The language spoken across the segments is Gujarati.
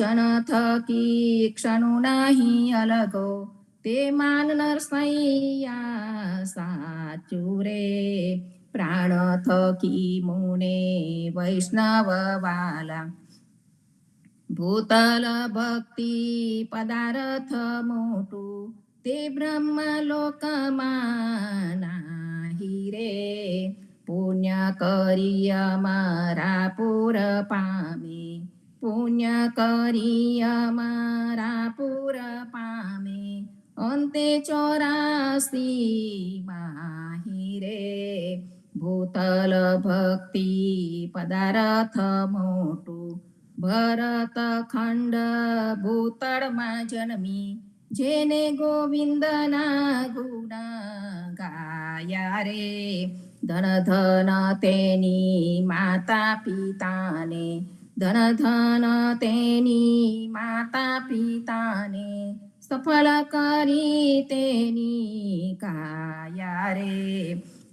જન થકી ક્ષણું નહીં અલગો, તે માન નરસૈયા સાચું રે. પ્રાણ થકી મુને વૈષ્ણવ વાલા, ભૂતલ ભક્તિ પદાર્થ મોટું, તે બ્રહ્મલોકમાં નાહી રે. પુણ્ય કરી અમારા પુર પામે, પુણ્ય કરી અમારા પુર પામે, અંતે 84 માહી રે. ભૂતલ ભક્તિ પદાર્થ મોટું, ભરત ખંડ ભૂતળમાં જન્મી, જેને ગોવિંદના ગુણ ગાયા રે. ધન ધન તેની માતા પિતાને, ધન ધન તેની માતા પિતાને, સફળ કરી તેની કાયા રે.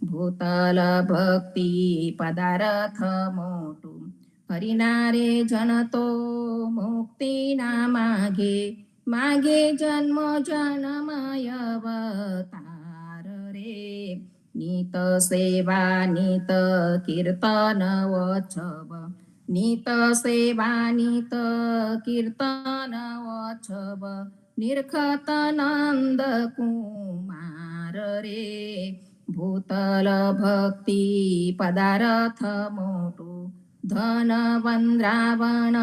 ભૂતલ ભક્તિ પદાર્થ મોટું, હરિના રે જન તો મુક્તિ ના માગે, માગે જન્મ જન્મય અવતાર રે. નિત સેવા નિત કીર્તન વચ્છવ, નિત સેવા નિત કીર્તન વચ્છવ, નિર્ખત નંદ કુમાર રે. ભૂતલ ભક્તિ પદાર્થ મોટું, ધન વંદ્રાવણ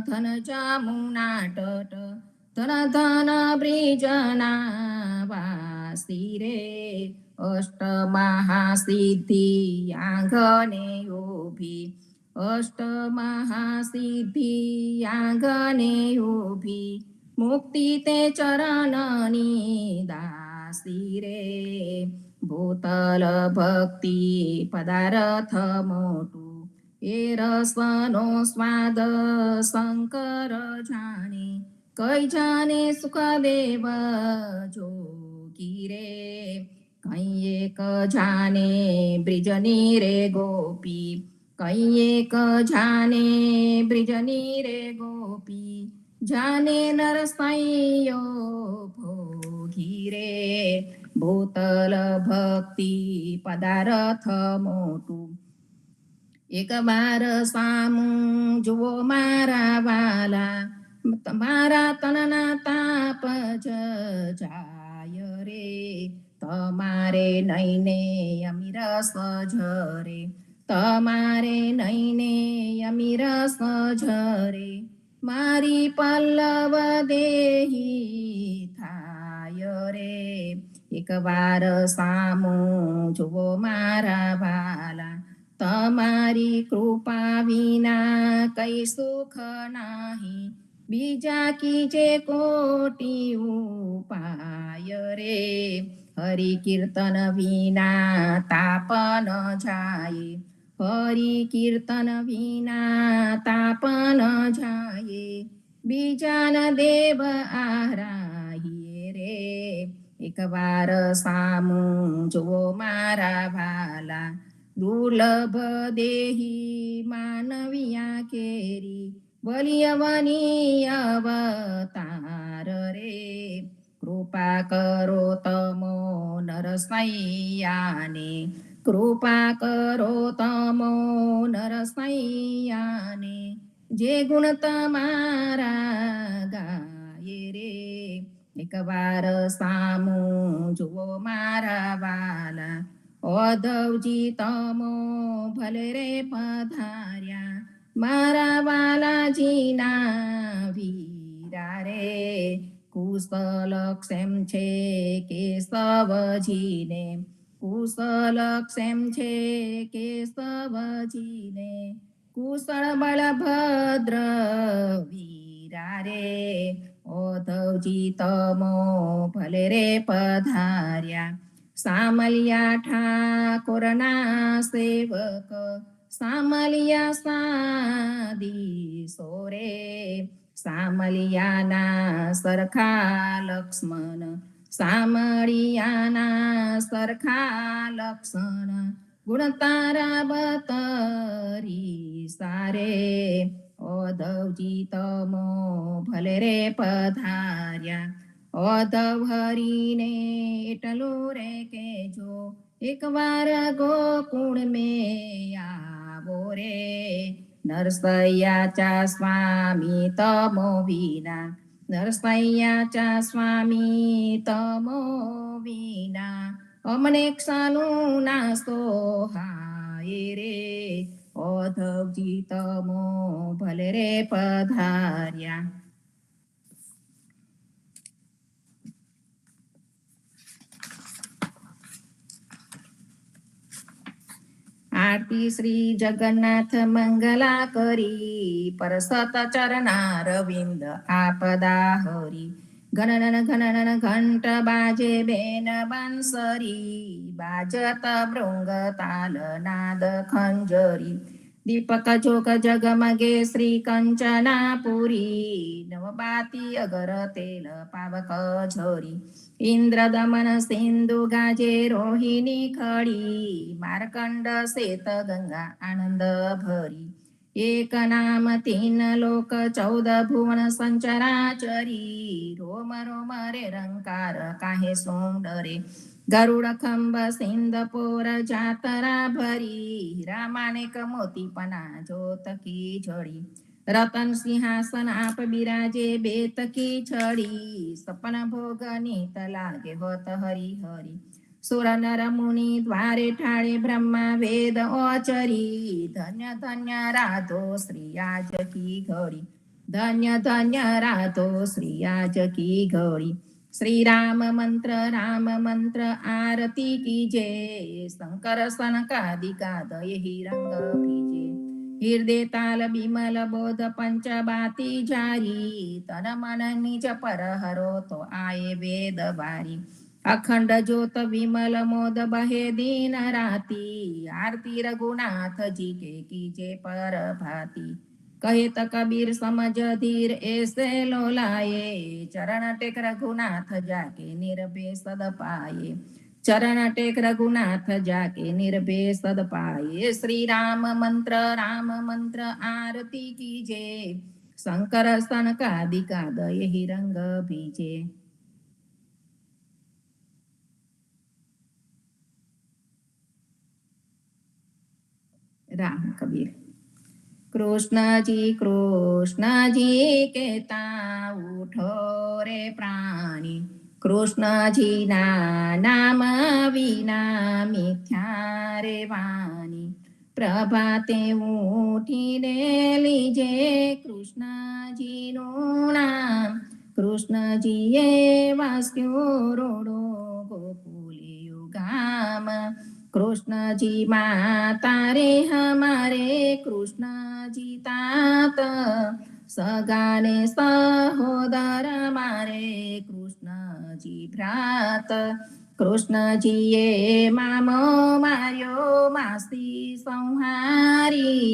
ધન જમુના તટ, ધન ધન બ્રિજના વાસી રે. અષ્ટ મહાસિદ્ધિ આંગણે ઉભી, અષ્ટ મહાસિદ્ધિ આંગણે ઉભી, મુક્તિ તે ચરણની દાસી રે. ભૂતલ ભક્તિ પદાર્થ મોટું, એ રસનો સ્વાદ શંકર જાણે, કઈ જાને સુખદેવ જોગી રે. કઈ એક જાને બ્રિજની રે ગોપી, કઈ એક જાને બ્રિજની રે ગોપી, જાને નરસૈયો ભોગી રે. ભૂતલ ભક્તિ પદાર્થ મોટું, એક બાર સામું જુઓ મારા વાલા, તમારા તનના તાપ જાય રે. તમારે નૈને અમીરસ ઝરે, તમારે નૈને અમીરસ ઝરે, મારી પલ્લવ દેહી થાય રે. એક વાર સામું જુઓ મારા વાલા, તમારી કૃપા વિના કઈ સુખ નાહી, બીજા કીજે કોટી ઉપાય રે. હરિ કીર્તન વિના તાપ ન જાય, હરિ કીર્તન વિના તાપ ન જાય, બીજાના દેવ આરાહીએ રે. એક વાર સામું જુઓ મારા વાલા, દુર્લભ દેહી માનવિયા કેરી, બલિયવની અવતાર રે. કૃપા કરો તમો નરસૈયાને, કૃપા કરો તમો નરસૈયાને, જે ગુણ તમારા ગાયે રે. એક વાર સામું જુઓ મારા વાલા, ઓધવજી તમો ભલે રે પધાર્યા, મારા વાલાજીના વીરા રે. કુશલ ક્ષેમ છે કેશવજીને, કુશલ ક્ષેમ છે કેશવજીને, કુશળ બળભદ્ર વીરા રે. ઓધવજી તમો ભલે રે પધાર્યા, સામલિયા ઠાકોરના સેવક, સામલિયા સાદીસો રે. સામલિયાના સરખા લક્ષ્મણ, સામળિયાના સરખા લક્ષણ, ગુણ તારા બતરી સારે. ઓધવજી તમો ભલે રે પધાર્યા. ઓધવ હરીને એટલું રે કેજો, એકવાર ગોકુળ મેં આવો રે. નરસૈયાચા સ્વામી તમો વિના, નરસૈયાચા સ્વામી તમો વિના, અમને ક્ષાનું નાસ્તો હાય રે. ઓધવજી તમો ભલે રે પધાર્યા. આરતી શ્રી જગન્નાથ મંગલા કરી, પરસત ચરણા રવિંદ આપદા હરી. ઘનન ઘનન ઘંટ બાજે બેન બાંસરી, બાજત ભૃંગ તાલ નાદ ખંજરી. દીપક જોગ જગમગે શ્રી કંચનાપુરી, નવબાતી અગર તેલ પાવક ઝરી. ઇન્દ્ર દમન સિંધુ ગાજે રોહિણી ખડી, માર્કંડ શેત ગંગા આનંદ ભરી. એક નામ તીન લોક 14 ભુવન સંચરાચરી, રોમ રોમ રે રંકાર કાહે સુંદરે. ગરુડ ખંભ સિંધ પોર જાતરા ભરી, રામાનેક મોતી પના જોત કી જડી. રતન સિંહાસન આપ બિરાજે બેતકી છડી, સપન ભોગ નીત લાગે હોત હરી હરી. સુર નર મુનિ દ્વારે ઠાળે બ્રહ્મા વેદ ઓચરી, ધન્ય ધન્ય રાધો શ્રી આજ કી ઘડી. ધન્ય ધન્ય રાધો શ્રી આજ કી ઘડી. શ્રી રામ મંત્ર આરતી કીજે, શંકર સનકાદિકા દય રંગ ભીજે. હૃદય તાલ બિમલ બોધ પંચ બાતી જારી, તન મન નિજ પર હરો તો આયે વેદ બારી. અખંડ જ્યોત વિમલ મોદ બહે દીન રાતી, આરતી રઘુનાથજી કે કીજે પર ભાતી. કહેત કબીર સમજ ધીર એસે લોલાએ, ચરણ ટેક રઘુનાથ જાકે નિરભે સદ પાયે. ચરણ ટેક રઘુનાથ જાકે નિર્ભે સદ પાયે. શ્રી રામ મંત્ર આરતી કીજે, શંકર સનકાદિકા દય રંગ ભીજે. રામ કબીર. કૃષ્ણજી કહેતા ઉઠો રે પ્રાણી, કૃષ્ણજી ના નામ વિના મિથ્યા રે વાણી. પ્રભાતે ઉઠીને લીજે કૃષ્ણજીનું નામ, કૃષ્ણજીએ વાસ્યો રોડો ગોકુલિયું ગામ. કૃષ્ણજી માતા રે હમારે, કૃષ્ણજી તાત સગાને સહોદર મારે, કૃષ્ણજી ભ્રાત. કૃષ્ણજીએ મામો માર્યો માસી સંહારી,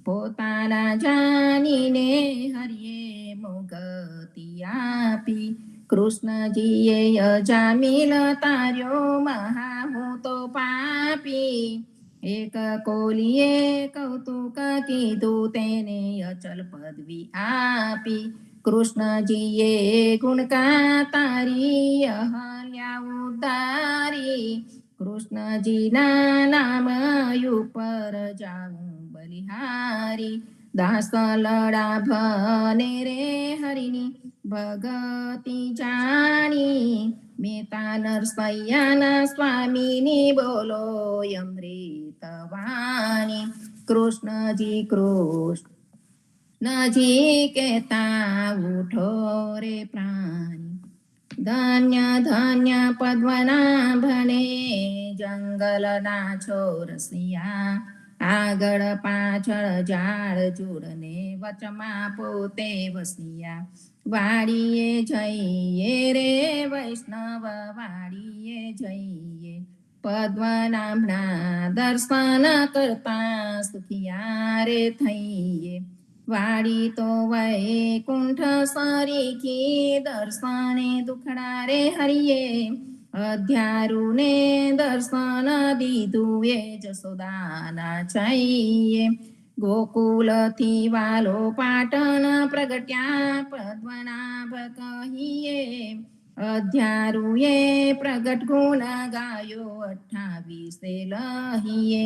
પોતાના જાનીને હરિયે મુગતિ આપી. કૃષ્ણજીએ અજામિલ તાર્યો મહા તો પાપી, એક કોલીએ કૌતુક કીધું તેને અચલ પદવી આપી. કૃષ્ણજીએ ગુણકા તારી અહલ્યા ઉદ્ધારી, કૃષ્ણજીના નામ ઉપર જાઉં બલિહારી. દાસ લડા ભને રે હરિની ભગતિ જાણી, મેતા નરસૈયાના સ્વામીની બોલો અમૃત વાણી. કૃષ્ણજી કહેતા ઉઠો રે પ્રાણી. ધન્ય ધન્ય પદ્મનાભને જંગલના છોરસિયા, આગળ પાછળ ઝાડ ઝૂડને વચમાં પોતે વસિયા. વાડીએ જઈએ રે વૈષ્ણવ વાડીએ જઈએ, પદ્મનાભના દર્શન કરતા સુખિયા રે થઈએ. વાડી તો વૈકુંઠ સરીખી, દર્શને દુખડા રે હરિયે. અધ્યારુને દર્શન દીધું એ જસોદાના છઈએ. ગોકુલથી વાલો પાટણ પ્રગટ્યા પદ્મનાભ કહીએ અધ્યારુએ પ્રગટ ગુણ ગાયો 28 લહીએ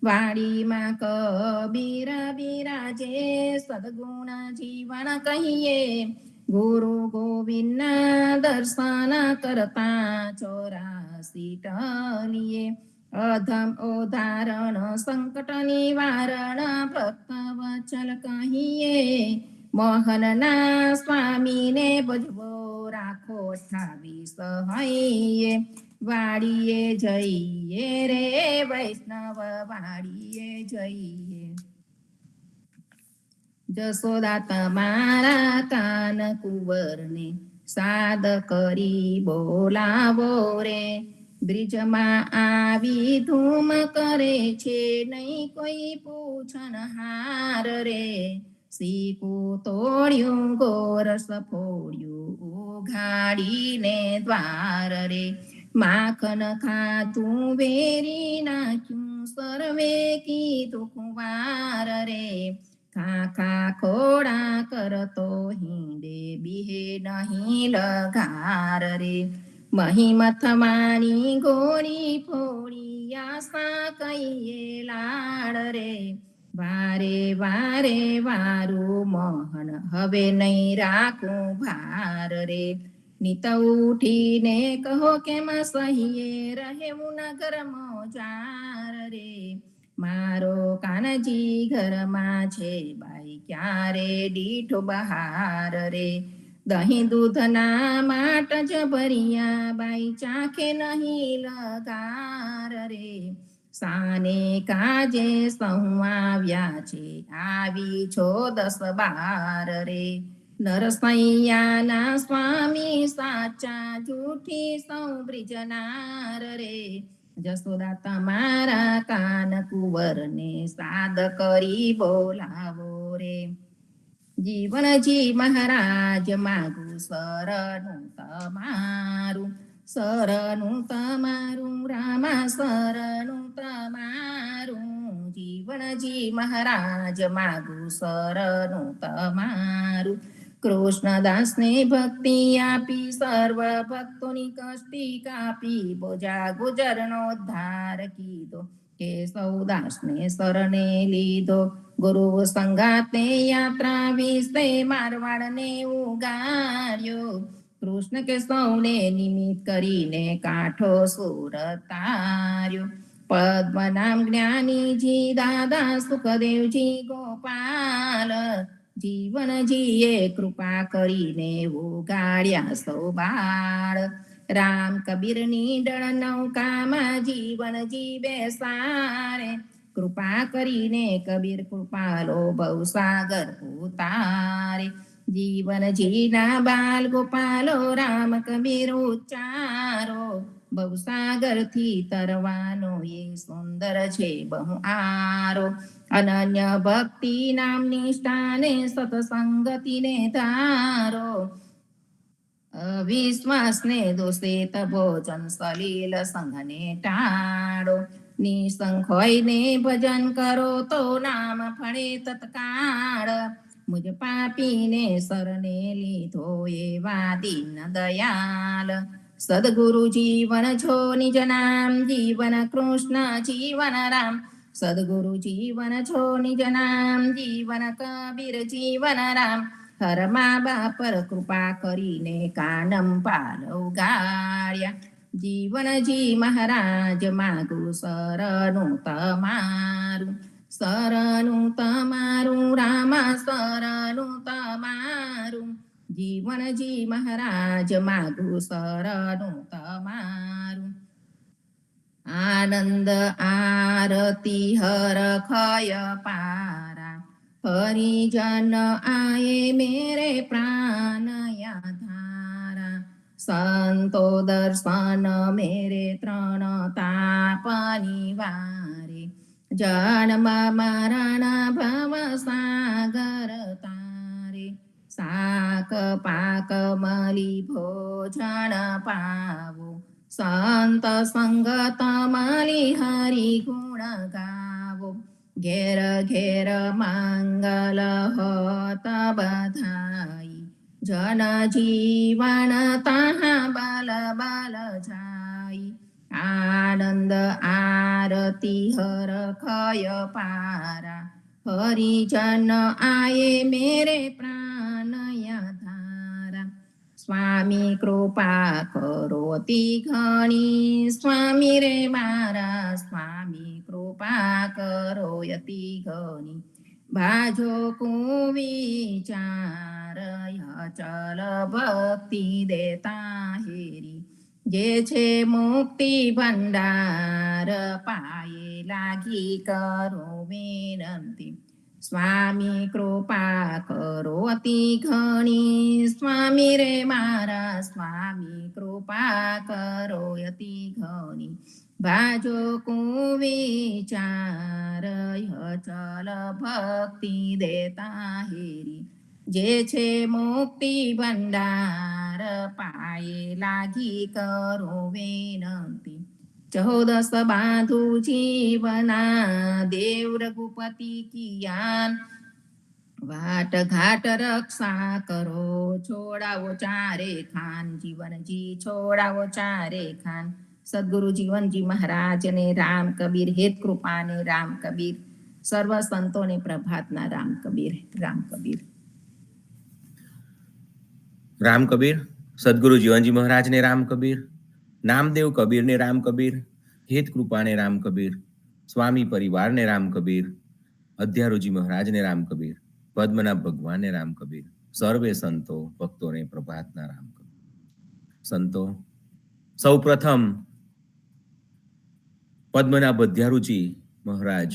વાડીમાં કબીર બિરાજે સદગુણ જીવન કહીએ ગુરુ ગોવિંદના દર્શન કરતા 84 ટલીએ અધમ ઉદાહરણ સંકટ નિવારણ ભક્ત વચલ કહીએ મોહનના સ્વામીને ભજવો રાખો 28 હૈયે વાડીએ જઈએ રે વૈષ્ણવ વાડીએ જઈએ જશોદા તમારા કાન કુંવરને સાદ કરી બોલાવો રે બ્રિજમાં આવી ધૂમ કરે છે નહીં કોઈ પૂછનહાર રે સીકું તોડ્યું ગોરસ ફોડ્યું ઉઘાડીને દ્વાર રે માખન ખાતું વેરી નાખ્યું સર્વે કીધું કુંવાર રે ખાખા ખોડા કરતો હિંડે બિહે નહીં લગાર રે મહિમત માણી ગોરી ફોડી આશા કહીએ લાડ રે વારે વારે વારું મોહન હવે નહીં રાખું ભાર રે નિત ઉઠીને કહો કેમ સહીએ રહેવું નગર મોજાર રે મારો કાનજી ઘરમાં છે બાઈ ક્યારે દીઠો બહાર રે દહીં દૂધના માટ જ ભર્યા બાઈ ચાખે નહીં લગાર રે સાને કાજે સહુ આવ્યા છે આવી છો 10-12 રે નરસૈયાના સ્વામી સાચા જૂઠી સૌ બ્રિજનાર રે જશોદા તમારા કાન કુંવરને સાદ કરી બોલાવો રે જીવનજી મહારાજ માગું શરણું તમારું રામા શરણું તમારું જીવનજી મહારાજ માગું શરણું તમારું કૃષ્ણદાસને ભક્તિ આપી સર્વ ભક્તોની કષ્ટી કાપી બોજા ગુજરનો ઉદ્ધાર કીધો કેશવદાસને શરણે લીધો ગુરુ સંગાતે યાત્રા વિશે મારવાડને ઉગાડ્યો કૃષ્ણ કેશવને નિમિત્ત કરીને કાંઠો સુરતાર્યો પદ્મનામ જ્ઞાનીજી દાદા સુખદેવજી ગોપાલ જીવનજીએ કૃપા કરીને ઉગાડ્યા સૌ બાળ રામ કબીરની દળ નૌકામાં જીવનજી બેસારે કૃપા કરીને કબીર કૃપાલો ભવસાગર ઉતારે જીવનજીના બાલ ગોપાલો રામ કબીર ઉચ્ચારો ભવસાગરથી તરવાનો એ સુંદર છે બહુ આરો અનન્ય ભક્તિ નામ નિષ્ઠાને સતસંગતિને ધારો વિશ્વાસને દોષે ભોજન સલીલ સંઘને ટાળો નિસંગ હોઈને ભજન કરો તો નામ ફળે તત્કાળ મુજ પાપીને શરણે લીધો એવા દીન દયાલ સદગુરુ જીવન છો નિજ નામ જીવન કૃષ્ણ જીવન રામ સદગુરુ જીવન છો નિજ નામ જીવન કબીર જીવન રામ હર મા બાપ પર કૃપા કરીને કાનમ પાલ ઉગાડ્યા જીવનજી મહારાજ માગું શરણું તમારું રામા શરણું તમારું જીવનજી મહારાજ માગું શરણું તમારું આનંદ આરતી હર ખય પારા હરિજન આયે મેરે પ્રાણ ધારા સંતો દર્શન મેરે 3 તાપ નિવારે જન્મ મરણ ભવ સાગર તારે સાક પાક મલી ભોજન પાવો સંત સંગત મલી હરિ ગુણ ગાવો ઘેર ઘેર માંગલ હોત બધાઈ, જન જીવન તહા બાલ બાલ જાય. આનંદ આરતી હર ખય પારા, હરિજન આયે મેરે પ્રાણય ધારા. સ્વામી કૃપા કરોતી ઘણી, સ્વામી રે મારા સ્વામી કૃપા કરો યતિ ઘણી. ભાજો કુવિચાર અચલ ભક્તિ દેતા હેરી, જે છે મુક્તિ ભંડાર પાયે લાગી કરો વિનંતી. સ્વામી કૃપા કરો અતિ ઘણી, સ્વામી રે મારા સ્વામી કૃપા કરો અતિ ઘણી. ભાજો કુવિચાર અચલ ભક્તિ દેતા હેરી, જે છે મુક્તિ ભંડાર પાયે લાગી કરો વિનંતી. 14 બાંધુ જીવના દેવ રઘુપતિ કિયાન, વાટ ઘાટ રક્ષા કરો છોડાવો ચારે ખાન. જીવનજી છોડાવો ચારે ખાન. સદગુરુ જીવનજી મહારાજ ને રામ કબીર હેત કૃપા ને રામ કબીર, સર્વ સંતો ને પ્રભાતના રામ કબીર. રામ કબીર. રામ કબીર. સદગુરુ જીવનજી મહારાજ ને રામ કબીર, નામદેવ કબીર ને રામ કબીર, હેત કૃપા ને રામ કબીર, સ્વામી પરિવાર ને રામ કબીર, અધ્યારોજી મહારાજ ને રામ કબીર, પદ્મનાભ ભગવાન ને રામ કબીર, સર્વે સંતો ભક્તો ને પ્રભાતના રામ કબીર. સંતો, સૌ પ્રથમ પદ્મનાભ અધ્યારુચિ મહારાજ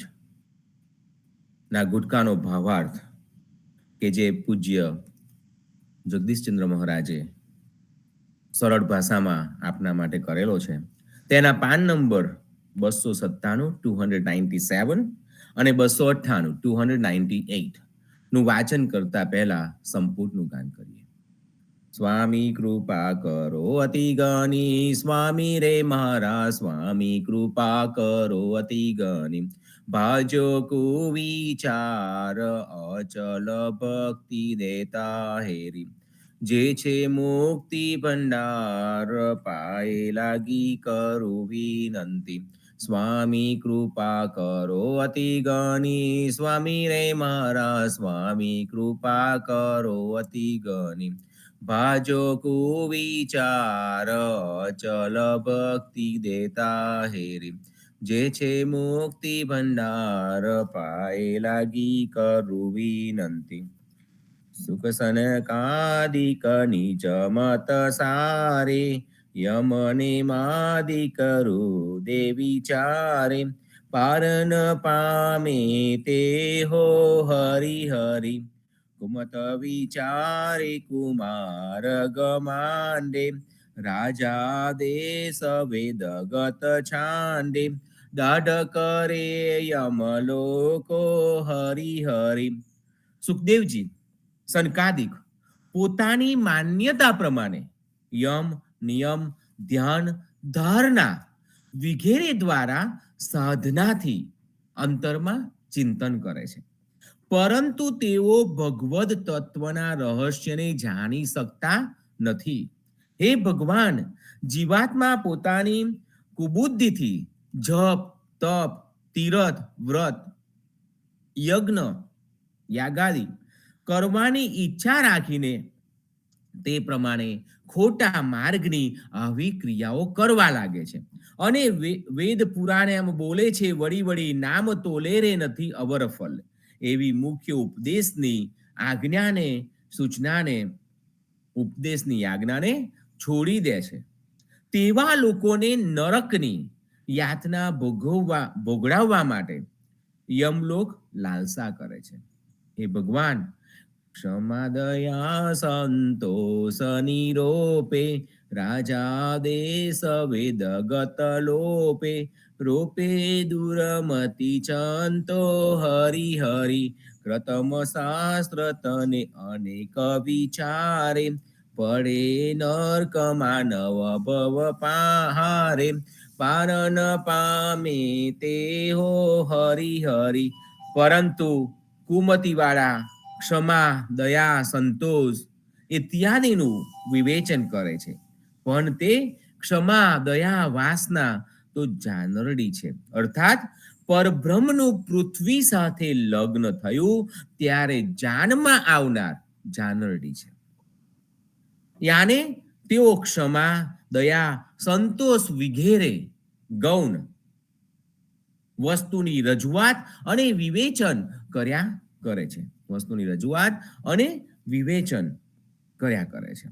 ના ગુટકાનો ભાવાર્થ કે જે પૂજ્ય જગદીશચંદ્ર મહારાજે સરળ ભાષામાં આપના માટે કરેલો છે, તેના પાન નંબર 297 297 અને 298 298 નું વાચન કરતા પહેલા સંપૂર્ણનું ગાન કરીએ. સ્વામી કૃપા કરો અતિ ગની, સ્વામી રે મારા સ્વામી કૃપા કરો અતિ ગની. ભાજો કુવિચાર અચલ ભક્તિ દેતા હેરી, જે છે મુક્તિ ભંડાર પાયે લાગી કરું વિનંતી. સ્વામી કૃપા કરો અતિ ગની, સ્વામી રે મારા સ્વામી કૃપા કરો અતિ ગની. ભાજો કુવિચાર અચલ ભક્તિ દેતા હેરી, જે છે મુક્તિ ભંડાર પાયે લાગી કરું વિનંતી. સુખ સનકાદિક નિજ મત સારે, યમને માદિ કરું દે વિચારે. પારન પામે તે હો હરિ હરિ, કુમત વિચારે કુમાર ગમાંડે. રાજા દેશ વેદ ગત છાંડે, દાઢ કરે યમ લોકો હરિ હરિ. સુખદેવજી સનકાદિક પોતાની માન્યતા પ્રમાણે યમ, નિયમ, ધ્યાન, ધારણા વગેરે દ્વારા સાધનાથી અંતરમાં ચિંતન કરે છે, પરંતુ તેઓ ભગવદ તત્વના રહસ્યને જાણી શકતા નથી. હે ભગવાન, જીવાત્મા પોતાની કુબુદ્ધિથી જપ, તપ, તીરથ, વ્રત, યજ્ઞ, યાગાદિ કરવાની ઈચ્છા રાખીને તે પ્રમાણે ખોટા માર્ગની આવી ક્રિયાઓ કરવા લાગે છે. અને વેદ પુરાણ એમ બોલે છે, વળી વળી નામ તોલે રે નથી અવર ફલ. એવી મુખ્ય ઉપદેશની આજ્ઞાને સૂચનાને ઉપદેશની આજ્ઞાને છોડી દે છે. તેવા લોકોને નરકની યાતના ભોગવવા માટે યમલોક લાલસા કરે છે. હે ભગવાન, ક્ષમા દયા સંતોષ નિરોપે, રાજા દેશ વેદ ગત લોપે. રોપે દુરમતિ ચંતો હરિ હરિ, ક્રતમ શાસ્ત્ર તને અનેક વિચારે. પડે નર્ક માનવ ભવ પહારે, પારન પામે તે હો હરિ હરિ, પરંતુ કુમતિવાળા ક્ષમા, દયા, સંતોષ ઇત્યાદિનું વિવેચન કરે છે. પણ તે ક્ષમા, દયા, વાસના તો જાનરડી છે. અર્થાત પરબ્રહ્મનું પૃથ્વી સાથે લગ્ન થયું ત્યારે જાનમાં આવનાર જાનરડી છે. યાને તેઓ ક્ષમા, દયા, સંતોષ વગેરે ગૌણ વસ્તુની રજૂઆત અને વિવેચન કર્યા કરે છે. વસ્તુની રજૂઆત અને વિવેચન કર્યા કરે છે,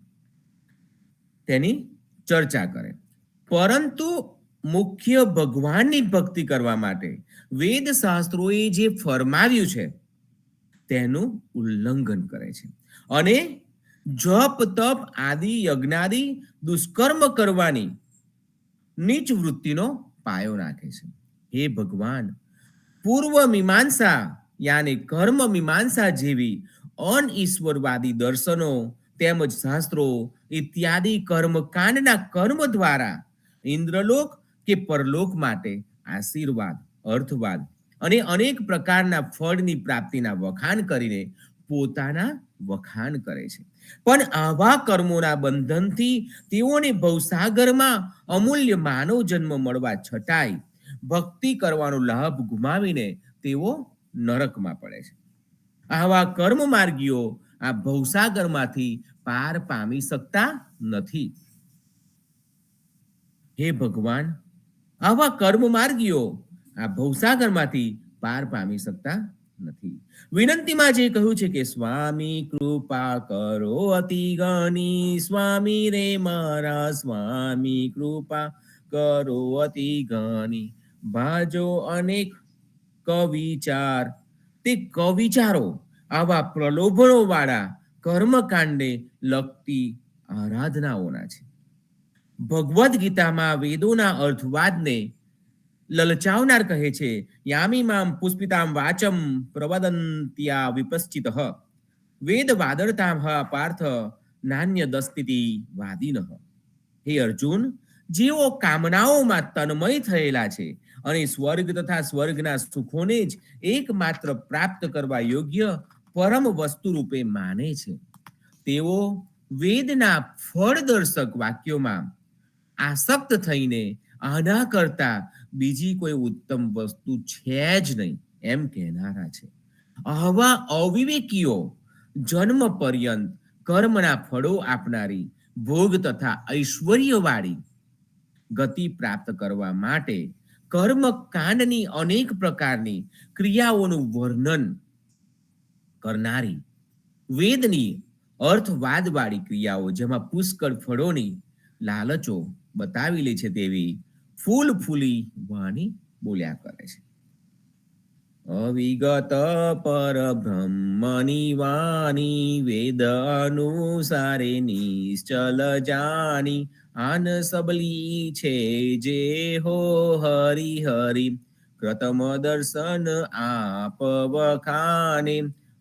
તેની ચર્ચા કરે. પરંતુ મુખ્ય ભગવાનની ભક્તિ કરવા માટે વેદ શાસ્ત્રોએ જે ફરમાવ્યું છે તેનું ઉલ્લંઘન કરે છે અને જપ, તપ આદિ યજ્ઞાદિ દુષ્કર્મ કરવાની નીચ વૃત્તિનો પાયો નાખે છે. હે ભગવાન, પૂર્વ મીમાંસા યાને કર્મ મીમાંસા જેવી અનઈશ્વરવાદી દર્શનો તેમજ શાસ્ત્રો ઇત્યાદિ કર્મકાંડના કર્મ દ્વારા ઇન્દ્રલોક કે પરલોક માટે આશીર્વાદ, અર્થવાદ અને અનેક પ્રકારના ફળની પ્રાપ્તિના વખાણ કરીને પોતાના વખાણ કરે છે. પણ આવા કર્મોના બંધનથી તેઓને ભવસાગરમાં અમૂલ્ય માનવ જન્મ મળવા છતાંય ભક્તિ કરવાનો લાભ ગુમાવીને તેઓ નરકમાં પડે છે. આવા કર્મ માર્ગીઓ આ ભવસાગરમાંથી પાર પામી શકતા નથી. હે ભગવાન, આવા કર્મ માર્ગીઓ આ ભવસાગરમાંથી પાર પામી શકતા નથી. વિનંતીમાં જે કહ્યું છે કે સ્વામી કૃપા કરો અતિ ગણી, સ્વામી રે મારા સ્વામી કૃપા કરો અતિ ગણી, ભાજો અનેક કવિચાર. તે કવિચારો આવા પ્રલોભનો વાળા કર્મકાંડને લગતી આરાધનાઓના છે. ભગવદ્ ગીતામાં વેદોના અર્થવાદને લલચાવનાર કહે છે, યામીમામ પુષ્પિતામ વાચમ પ્રવદંત્યા વિપશ્ચિતઃ વેદ વાદળતામ પાર્થ નાન્ય દસ્તિતિ વાદિનઃ. હે અર્જુન, જેઓ કામનાઓમાં તન્મય થયેલા છે અને સ્વર્ગ તથા સ્વર્ગના સુખોને જ એકમાત્ર પ્રાપ્ત કરવા યોગ્ય પરમ વસ્તુ રૂપે માને છે, તેઓ વેદના ફળદર્શક વાક્યોમાં આસક્ત થઈને આના કરતા બીજી કોઈ ઉત્તમ વસ્તુ છે જ નહીં એમ કહેનારા છે. આવા અવિવેકીઓ જન્મ પર્યંત કર્મના ફળો આપનારી ભોગ તથા ઐશ્વર્યવાળી ગતિ પ્રાપ્ત કરવા માટે કર્મકાંડની અનેક પ્રકારની ક્રિયાઓનું વર્ણન કરનારી વેદની અર્થવાદવાળી ક્રિયાઓ, જેમાં પુષ્કળ ફળોની લાલચો બતાવી લે છે, તેવી ફૂલ ફૂલી વાણી બોલ્યા કરે છે. અવિગત પરબ્રહ્મની વાણી વેદ અનુસારે નિશ્ચલ જાણી, આન સબલી છે જે હો હરિ હરિ, પ્રથમ દર્શન આપ વખાને,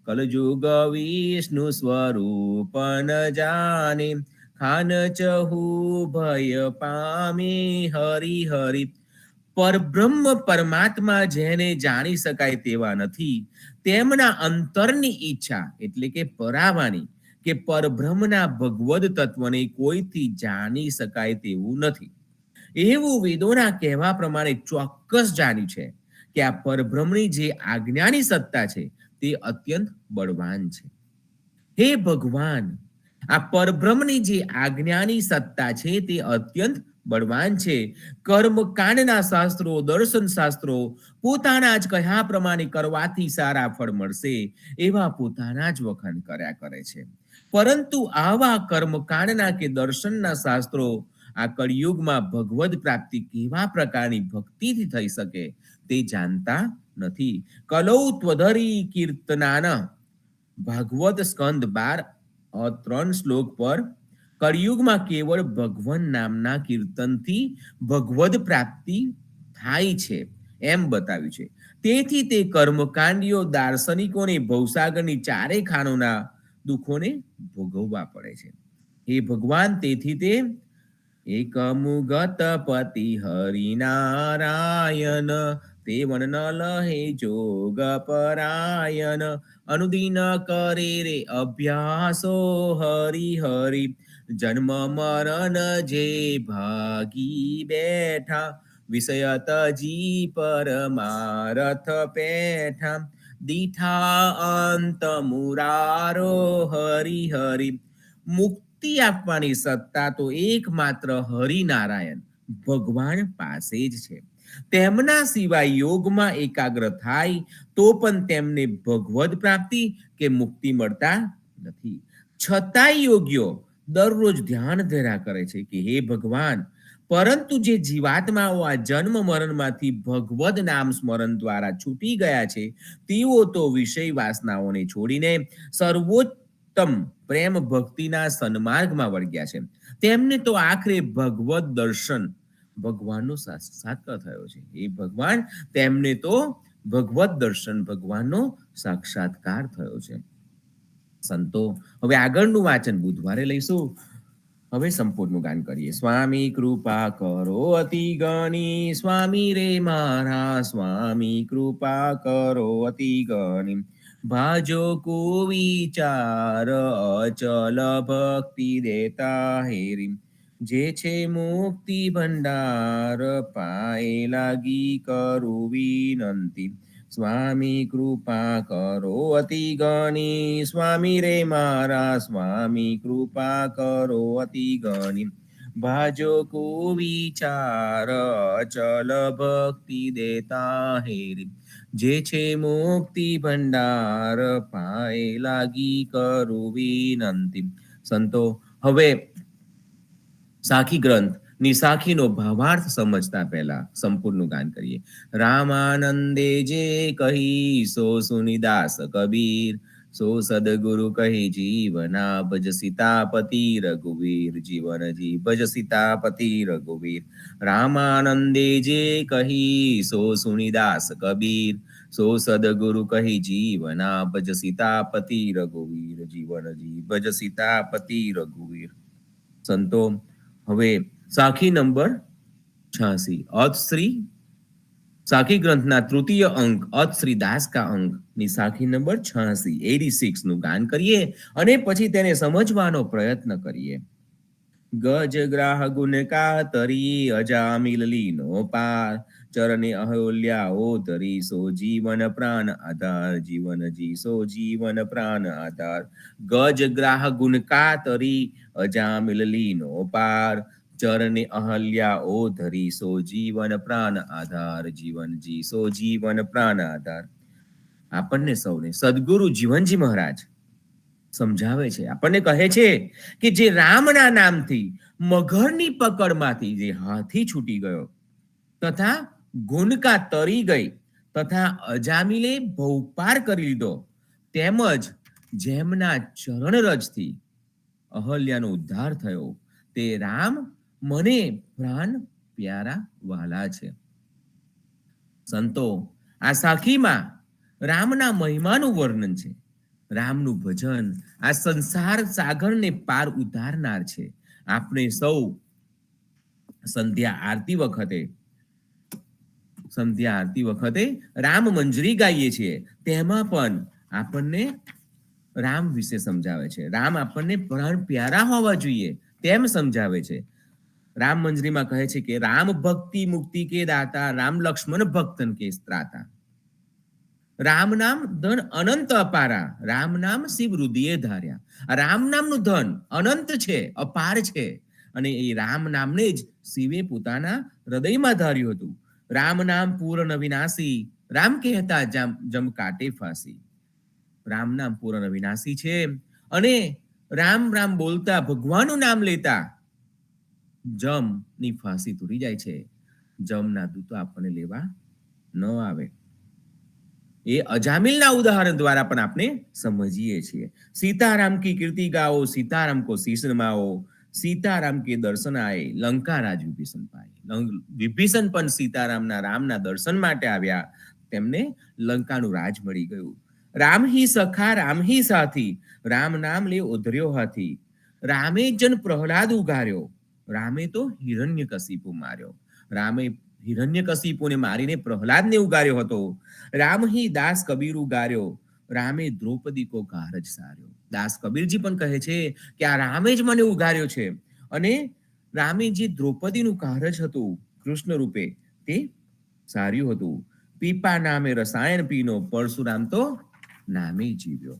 કલયુગ વિષ્ણુ સ્વરૂપ ન જાને, ખાન ચહુ ભય પામે હરિ હરિ. પરબ્રહ્મ પરમાત્મા જેને જાણી શકાય તેવા નથી, તેમના અંતરની ઈચ્છા એટલે કે પરાવાની કે પરબ્રહ્મના ભગવદ તત્વને કોઈથી જાણી શકાય તેવું નથી. એવું વેદોના કહેવા પ્રમાણે ચોક્કસ જાણ્યું છે કે આ પરબ્રહ્મની જે આજ્ઞાની સત્તા છે તે અત્યંત બળવાન છે. હે ભગવાન, આ પરબ્રહ્મની જે આજ્ઞાની સત્તા છે તે અત્યંત બળવાન છે. કર્મકાંડના શાસ્ત્રો, દર્શન શાસ્ત્રો પોતાના જ કહ્યા પ્રમાણે કરવાથી સારા ફળ મળશે એવા પોતાના જ વખાણ કર્યા કરે છે. પરંતુ આવા કર્મકાંડના કે દર્શનના શાસ્ત્રો આ કળિયુગમાં ભગવદ પ્રાપ્તિ કેવા પ્રકારની ભક્તિથી થઈ શકે તે જાણતા નથી. કલૌ ત્વધરી કીર્તનાન ભાગવત સ્કંદ 12 શ્લોક પર કળિયુગમાં કેવળ ભગવાન નામના કીર્તનથી ભગવદ પ્રાપ્તિ થાય છે એમ બતાવ્યું છે. તેથી તે કર્મકાંડીઓ દાર્શનિકોને ભવસાગરની ચારે ખાનોના દુઃખોને ભોગવવા પડે છે. હે ભગવાન, તેથી તે એકમુગત પતિ હરિનારાયણ તે વન ન લહે જોગ પરાયણ અનુદિન કરે રે અભ્યાસો હરિ હરિ જન્મ મરણ જે ભાગી બેઠા વિષયત જી પરમારથ પેઠા દીઠા અંત મુરારો હરિ હરિ મુક્તિ આપવાની સત્તા તો એકમાત્ર હરિનારાયણ ભગવાન પાસે જ છે. તેમના સિવાય યોગમાં એકાગ્ર થાય તો પણ તેમને ભગવદ પ્રાપ્તિ કે મુક્તિ મળતા નથી. છતાંય યોગીઓ દરરોજ ધ્યાન ધર્યા કરે છે કે હે ભગવાન, પરંતુ જે જીવાત્માઓ આ જન્મ મરણમાંથી ભગવદ નામ સ્મરણ દ્વારા છૂટી ગયા છે તેઓ તો વિષય વાસનાઓને છોડીને સર્વોત્તમ પ્રેમ ભક્તિના સન્માર્ગમાં વળગ્યા છે. તેમને તો આખરે ભગવદ દર્શન ભગવાનનો સાક્ષાત્કાર થયો છે. એ ભગવાન, તેમને તો ભગવદ દર્શન ભગવાનનો સાક્ષાત્કાર થયો છે. સંતો, હવે આગળનું વાંચન બુધવારે લઈશું. હવે સંપૂર્ણનું ગાન કરીએ. સ્વામી કૃપા કરો અતિ ગણી, સ્વામી રે મારા સ્વામી કૃપા કરો અતિ ગણી, ભાજો કુવિચાર અચલ ભક્તિ દેતા હેરી, જે છે મુક્તિ ભંડાર પાએ લાગી કરું વિનંતી, સ્વામી કૃપા કરો અતિ ગણી, સ્વામી રે મારા સ્વામી કૃપા કરો અતિ ગણી, ભાજો કુવિચાર અચલ ભક્તિ દેતા હેરી, જે છે મુક્તિ ભંડાર પાએ લાગી કરું વિનંતી. સંતો, હવે સાખી ગ્રંથ ની સાખીનો ભાવાર્થ સમજતા પહેલા સંપૂર્ણ ગાન કરીએ. રામાનંદે જે કહી સો સુનિદાસ કબીર, સો સદગુરુ કહી જીવના ભજ સીતાપતિ રઘુવીર, જીવન જી ભજ સીતાપતિ રઘુવીર. રામાનંદે જે કહી સો સુનિદાસ કબીર, સો સદગુરુ કહી જીવના ભજ સીતાપતિ રઘુવીર, જીવન જી ભજ સીતાપતિ રઘુવીર. સંતો, હવે સાખી નંબર 86 અતશ્રી સાખી ગ્રંથના તૃતીય અંક અતશ્રી દાસ કા અંક ની સાખી નંબર 86 નું ગાન કરીએ અને પછી તેને સમજવાનો પ્રયત્ન કરીએ. ગજ ગ્રાહ ગુણ કાતરી અજામિલ લીનો પાર, ચરણે અહલ્યાઓ ધરી સો જીવન પ્રાણ આધાર, જીવન જી સો જીવન પ્રાણ આધાર. ગજ ગ્રાહ ગુણ કાતરી અજામિલ લીનો પાર, ચરણે અહલ્યાઓ ધરી સો જીવન પ્રાણ આધાર, જીવન જી સો જીવન પ્રાણ આધાર. આપણને સૌને સદગુરુ જીવનજી મહારાજ સમજાવે છે, આપણને કહે છે કે જે રામના નામથી મગરની પકડમાંથી જે હાથી છૂટી ગયો, તથા ગુણકા તરી ગઈ, તથા અજામિલે ભવપાર કરી લીધો, તેમજ જેમના ચરણરજથી અહલ્યાનો ઉદ્ધાર થયો, તે રામ મને પ્રાણ પ્યારા વાલા છે. સંતો, આ સાખીમાં રામના મહિમાનું વર્ણન છે. રામનું ભજન આ સંસાર સાગરને પાર ઉતારનાર છે. આપણે સૌ સંધ્યા આરતી વખતે રામ મંજરી ગાઈએ છીએ. તેમાં પણ આપણને રામ વિશે સમજાવે છે. રામ આપણને પ્રાણ પ્યારા હોવા જોઈએ તેમ સમજાવે છે. રામ મંજરીમાં કહે છે કે રામ ભક્તિ મુક્તિ કે દાતા, રામ લક્ષ્મણ ભક્તન કે ત્રાતા, રામ નામ ધન અનંત અપારા, રામ નામ શિવ હૃદયે ધાર્યા. રામ નામનું ધન અનંત છે, અપાર છે, અને એ રામ નામને જ શિવે પોતાના હૃદયમાં ધાર્યું હતું. રામ નામ પૂર્ણ વિનાશી, રામ કહેતા જમ કાટે ફાંસી. રામ નામ પૂર્ણ વિનાશી છે અને રામ રામ બોલતા, ભગવાનનું નામ લેતા જમ ની ફાંસી તૂટી જાય છે. જમના દૂતો આપણને લેવા ન આવે. એ અજામિલના ઉદાહરણ દ્વારા પણ આપણે સમજીએ છીએ. सीताराम की कीर्ति गाओ, सीताराम को शीश नमाओ, सीताराम के दर्शन आए, लंका राज विभीषण पाए. વિભીષણ પણ સીતારામના રામના દર્શન માટે આવ્યા, તેમને લંકાનું રાજ મળી ગયું. રામ હી સખા, રામ હી સાથી, રામ નામ લે ઉધર્યો હાથી. રામે જન પ્રહલાદ ઉગાર્યો, રામે તો હિરણ્યકશિપુ માર્યો. રામે હિરણ્યકશિપુને મારીને પ્રહલાદને ઉગાર્યો હતો. રામ હી દાસ કબીર ઉગાર્યો, રામે દ્રૌપદી કો કારજ સાર્યો. દાસ કબીરજી પણ કહે છે કે આ રામે જ મને ઉગાર્યો છે અને રામે જે દ્રૌપદીનું કારજ હતું કૃષ્ણ રૂપે તે સાર્યું હતું. પીપા નામે રસાયણ પીનો, પરશુરામ તો નામે જીવ્યો.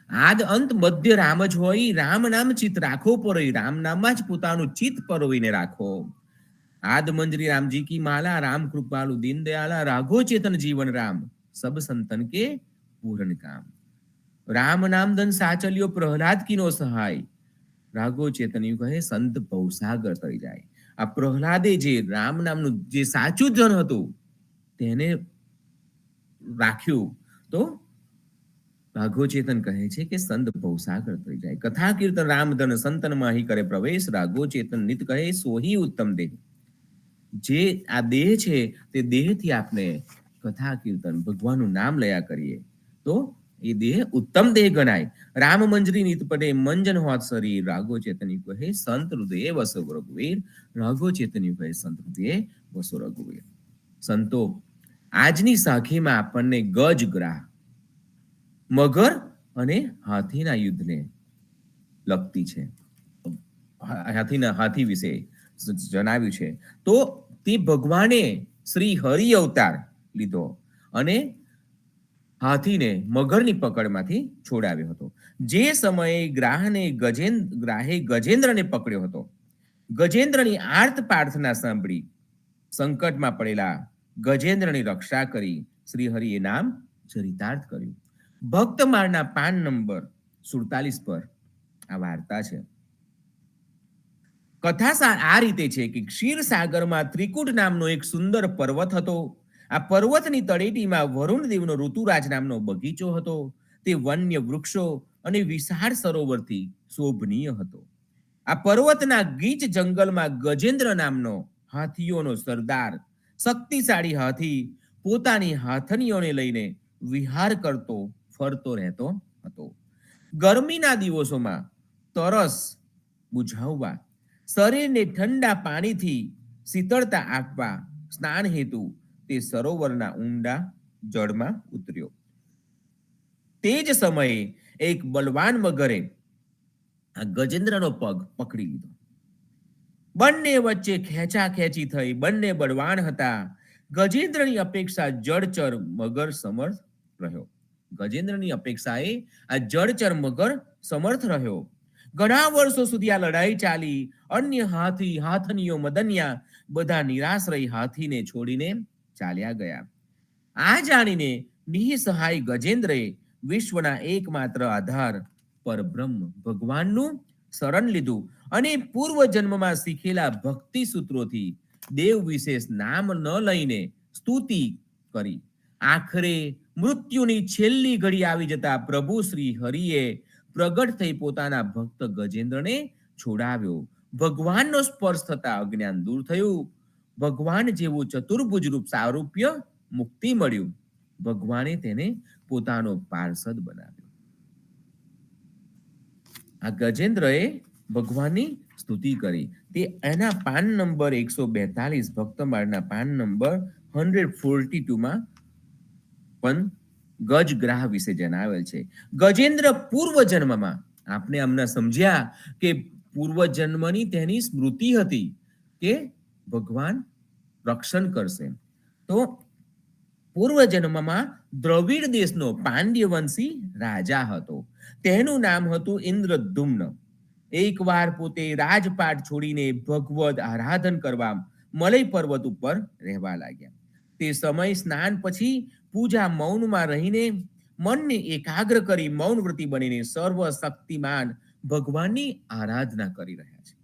આદ અંત મધ્ય રામ જ હોય, રામ નામ ચિત રાખો પરોઈ, રામ નામમાં જ પોતાનું ચિત્ત પરોવીને રાખો. આદ મંજરી રામજી કી માલા, રામ કૃપાલુ દીન દયાલા, રાઘો ચેતન જીવન રામ, સબ સંતન કે પૂરણ કામ. રામ નામ ધન સાચલ્યો, પ્રહલાદ કીનો સહાય, રાઘો ચેતન્યુ કહે સંત ભવસાગર તરી જાય. આ પ્રહલાદે જે રામ નામનું જે સાચું ધન હતું તેને રાખ્યું તો રાઘો ચેતન કહે છે કે સંત ભવસાગર તરી જાય. કથા કીર્તન રામ ધન સંતન માહી કરે પ્રવેશ, રાઘો ચેતન નિત કહે સોહી ઉત્તમ દેહ. જે આ દેહ છે તે દેહથી આપણે કથા કીર્તન ભગવાનનું નામ લયા કરીએ તો એ દેહ ઉત્તમ દેહ ગણાય. રામ મંજરી નીત પડે મંજન હોત શરીર, રાઘો ચેતની કહે સંત હૃદય વસો રઘુવીર, રાઘો ચેતની કહે સંત હૃદય વસો રઘુવીર. સંતો આજની સાખીમાં આપણને ગજ ગ્રાહ, મગર અને હાથીના યુદ્ધને લગતી છે, હાથી વિશે જણાવ્યું છે. તો તે ભગવાને શ્રી હરિ અવતાર લીધો અને હાથીને મગરની પકડમાંથી છોડાવ્યો હતો. જે સમયે ગ્રાહે ગજેન્દ્રને પકડ્યો હતો, ગજેન્દ્રની આર્ત પ્રાર્થના સાંભળી સંકટમાં પડેલા ગજેન્દ્રની રક્ષા કરી શ્રી હરિએ નામ ચરિતાર્થ કર્યું. ભક્તમાળના પાન નંબર 47 પર આ વાર્તા છે. કથા આ રીતે છે કે ક્ષીરસાગરમાં ત્રિકૂટ નામનો એક સુંદર પર્વત હતો. આ પર્વતની તળેટીમાં વરુણદેવનો ઋતુરાજ નામનો બગીચો હતો. તે વન્ય વૃક્ષો અને વિશાળ સરોવરથી શોભનીય હતો. આ પર્વતના ગીચ જંગલમાં ગજેન્દ્ર નામનો હાથીઓનો સરદાર, શક્તિશાળી હાથી પોતાની હાથનીઓને લઈને વિહાર કરતો ફરતો રહેતો હતો. ગરમીના દિવસોમાં તરસ બુઝાવવા, શરીરને ઠંડા પાણીથી શીતળતા આપવા સ્નાન હેતુ તે સરોવરના ઊંડા જળમાં ઉતર્યો. તે જ સમયે એક બલવાન મગરે આ ગજેન્દ્રનો પગ પકડી લીધો. બંને વચ્ચે ખેંચાખેંચી થઈ. બંને બળવાન હતા. ગજેન્દ્રની અપેક્ષા જળચર મગર સમર્થ રહ્યો. ગજેન્દ્રની અપેક્ષાએ આ જળચર મગર સમર્થ રહ્યો. ઘણા વર્ષો સુધી આ લડાઈ ચાલી. અન્ય હાથી, હાથનીઓ, મદનિયા બધા નિરાશ રહી હાથીને છોડીને ચાલ્યા ગયા. આ જાણીને નિઃસહાય ગજેન્દ્રએ વિશ્વના એકમાત્ર આધાર પરબ્રહ્મ ભગવાનનું શરણ લીધું અને પૂર્વ જન્મમાં શીખેલા ભક્તિ સૂત્રોથી દેવ વિશેષ નામ ન લઈને સ્તુતિ કરી. આખરે મૃત્યુની છેલ્લી ઘડી આવી જતા પ્રભુ શ્રી હરિએ પ્રગટ થઈ પોતાના ભક્ત ગજેન્દ્રને છોડાવ્યો. ભગવાનનો સ્પર્શ થતા અજ્ઞાન દૂર થયું. ભગવાન જેવું ચતુર્ભુજ રૂપ સારૂપ્ય મુક્તિ મળ્યું. ભગવાને તેને પોતાનો પાર્ષદ બનાવ્યો. આ ગજેન્દ્રએ ભગવાનની સ્તુતિ કરી. તે એના પાન નંબર 142 ભક્તમાળના પાન નંબર 142 પણ ગજગ્રાહ વિશે જણાવેલ છે. ગજેન્દ્ર પૂર્વ જન્મમાં આપણે હમણાં સમજ્યા કે પૂર્વ જન્મની તેની સ્મૃતિ હતી કે ભગવાન રક્ષણ કરશે. તો પૂર્વ જન્મમાં દ્રવિડ દેશનો પાંડ્યવંશી રાજા હતો. તેનું નામ હતું ઇન્દ્રદ્યુમ્ન. એકવાર પોતે રાજપાટ છોડીને ભગવદ આરાધન કરવા મલય પર્વત ઉપર રહેવા લાગ્યા. તે સમય સ્નાન પછી પૂજા મૌનમાં રહીને મનને એકાગ્ર કરી મૌન વ્રતી બનીને સર્વશક્તિમાન ભગવાનની આરાધના કરી રહ્યા છે.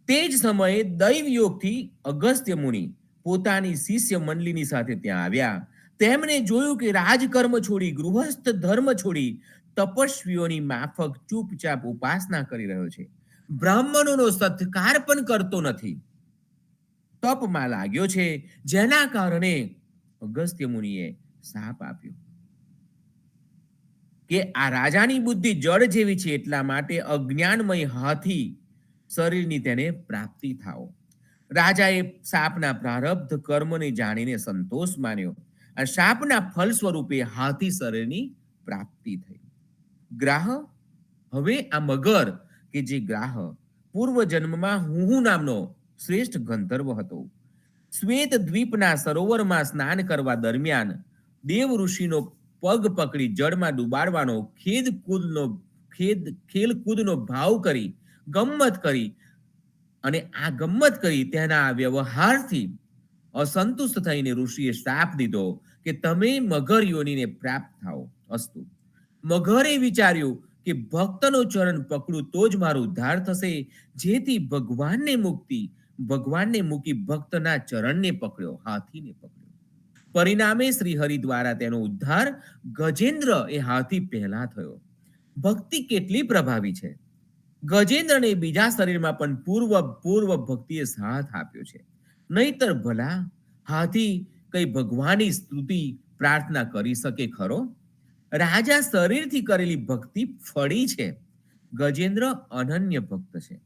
તે જ સમયે દૈવ યોગથી અગસ્ત્ય મુનિ પોતાની શિષ્ય મંડળીની સાથે ત્યાં આવ્યા. તેમણે જોયું કે રાજકર્મ છોડી, ગૃહસ્થ ધર્મ છોડી તપસ્વીઓની માફક ચૂપચાપ ઉપાસના કરી રહ્યો છે. બ્રાહ્મણોનો સત્કાર પણ કરતો નથી. તપમાં લાગ્યો છે, જેના કારણે અગસ્ત્ય મુનિએ શાપ આપ્યો કે આ રાજાની બુદ્ધિ જળ જેવી છે, એટલા માટે અજ્ઞાનમય હાથી શરીરની તેને પ્રાપ્તિ થાઓ. રાજાએ સાપના પ્રારબ્ધ કર્મને જાણીને સંતોષ માન્યો અને શાપના ફળ સ્વરૂપે હાથી શરીરની પ્રાપ્તિ થઈ. ગ્રાહ, હવે આ મગર કે જે ગ્રાહ પૂર્વ જન્મમાં હુહુ નામનો શ્રેષ્ઠ ગંધર્વ હતો. શ્વેત દ્વીપના સરોવરમાં સ્નાન કરવા દરમિયાન દેવ ઋષિનો પગ પકડી જળમાં ડુબાડવાનો ખેલકૂદનો ભાવ કરી ગમ્મત કરી અને આ ગમ્મત કરી તેના આ વ્યવહારથી અસંતુષ્ટ થઈને ઋષિએ શાપ દીધો કે તમે મગર યોનીને પ્રાપ્ત થાઓ. અસ્તુ. મગરે વિચાર્યું કે ભક્તનો ચરણ પકડું તો જ મારો ઉદ્ધાર થશે, જેથી ભગવાનને મૂકી ભક્તના ચરણને પકડ્યો, હાથીને પકડ્યો. પરિણામે શ્રીહરિ દ્વારા તેનો ઉદ્ધાર ગજેન્દ્ર એ હાથી પહેલા થયો. ભક્તિ કેટલી પ્રભાવી છે! ગજેન્દ્રને બીજા શરીરમાં પણ પૂર્વ ભક્તિએ સાથ આપ્યો છે. નહીતર ભલા હાથી કઈ ભગવાનની સ્તુતિ પ્રાર્થના કરી શકે ખરો? રાજા શરીરથી કરેલી ભક્તિ ફળી છે. ગજેન્દ્ર અનન્ય ભક્ત છે.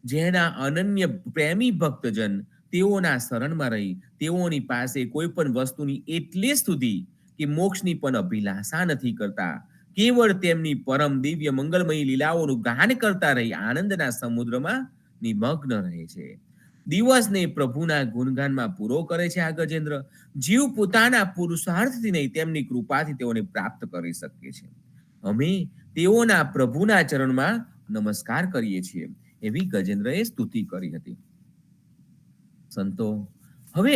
જેના અનન્ય પ્રેમી ભક્તજન તેઓના શરણમાં રહી તેઓની પાસે કોઈ પણ વસ્તુની એટલે સુધી કે મોક્ષની પણ અભિલાષા નથી કરતા, કેવળ તેમની પરમ દિવ્ય મંગલમયી લીલાઓનું ગાન કરતા રહી આનંદના સમુદ્રમાં નિમગ્ન રહે છે. દિવસને પ્રભુના ગુણગાનમાં પૂરો કરે છે. આ ગજેન્દ્ર જીવ પોતાના પુરુષાર્થથી નહીં તેમની કૃપાથી તેઓને પ્રાપ્ત કરી શકે છે. અમે તેઓના પ્રભુના ચરણમાં નમસ્કાર કરીએ છીએ, એવી ગજેન્દ્રએ સ્તુતિ કરી હતી. સંતો, હવે